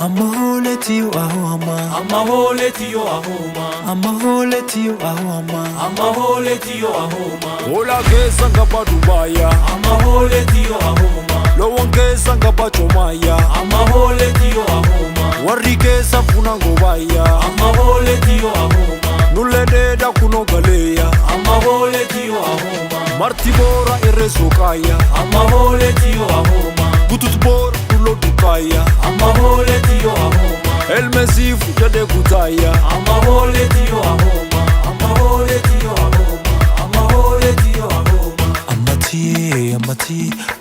I'ma hold it to you, I'ma hold it to you, Ahoma. I'ma hold it to you, I'ma hold it to you, Ahoma. Ola ke sanga ba Dubaya, I'ma hold it to you, Ahoma. lo wanke sanga ba Chomaya, I'ma hold it to you, Ahoma. warri ke safuna ngobaya, I'ma hold it to you, Ahoma. nulede da kuno galeya, I'ma hold it to you, Ahoma. martibora irresokaya, I'ma hold it to you, Ahoma. butut bor dulo dukaya, I'ma hold it to you, Ahoma. el mesifu jade kutaya, I'ma hold it to you, Ahoma. I'ma hold it to you, Ahoma. I'ma hold it to you, Ahoma.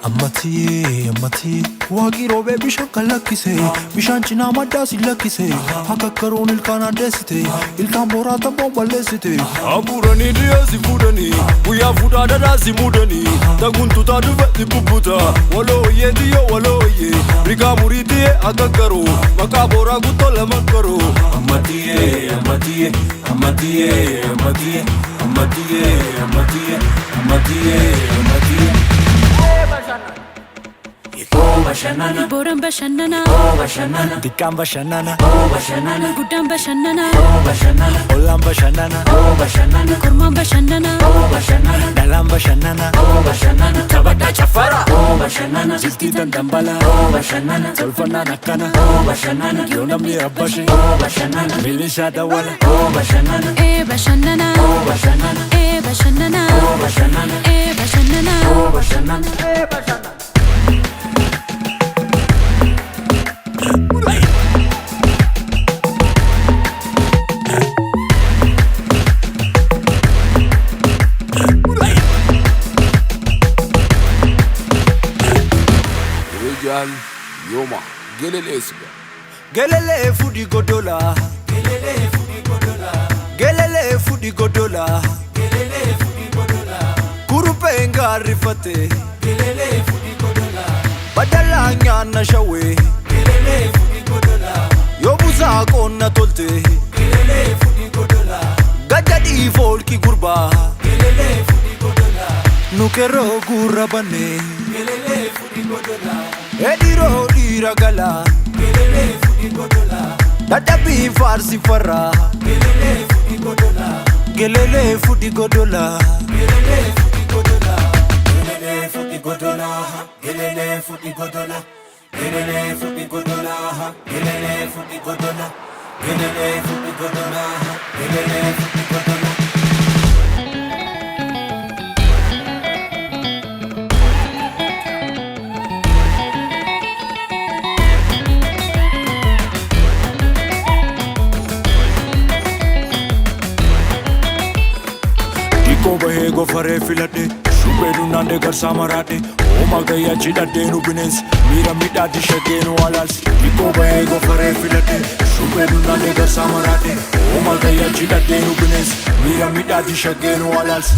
Amati Wagiro be bishan kalakise bishan china madasi lakise hakakaron ilkana desite ilkan borata bombalesite aburani dia zifudani, uya fuda da zimudani, taguntu ta duve bubuta, walo ye dio walo ye, riga muridi agakaro, makabora gutole makaro, Amatie, Amatie, Amatie, Amatie, Amatie, Amatie, Amatie, Amatie. Oh bashanana, Boram bashanana, oh bashanana, Dikamba shanana oh bashanana, Gudam bashanana, oh bashanana, Olamba shanana oh bashanana, Kurma bashanana, oh bashanana, Dalamba shanana oh bashanana, tabata chafara, oh bashanana, Jilti dandambala oh bashanana, Tolfana nakana oh bashanana, Yonamni rabbashi oh bashanana, Milisha dawala oh bashanana, bashanana, oh bashanana, bashanana, oh bashanana, bashanana, oh bashanana, eh bashanana. Rijal Yoma, gelele siga, Gelele fudi godola Gelele fudi godola, Gelele fudi godola gelele fudi godola, Kurupe ngarifate gelele fudi godola, Badala nyana shawe gelele fudi godola, Yobuza konna tolte gelele fudi godola, Gajadi folki gurba gelele fudi godola, Nukero gurra bane gelele fudi godola, Ediro diragala gelele fudi godola, Dadabi farsi farra gelele fudi godola, Gelele fudi godola gelele fudi godola, gelele fudi godola, gelele fudi godola, gelele fudi godola, gelele fudi godola, gelele fudi godola, gelele fudi godola. Diko bahe go fare filate, shubedu nande gar samarate, oma gaya chida denu bines, mira mida dishagenu alals. Diko bahe go fare filate, shubedu nande gar samarate, oma gaya chida denu bines, mira mida dishagenu alals.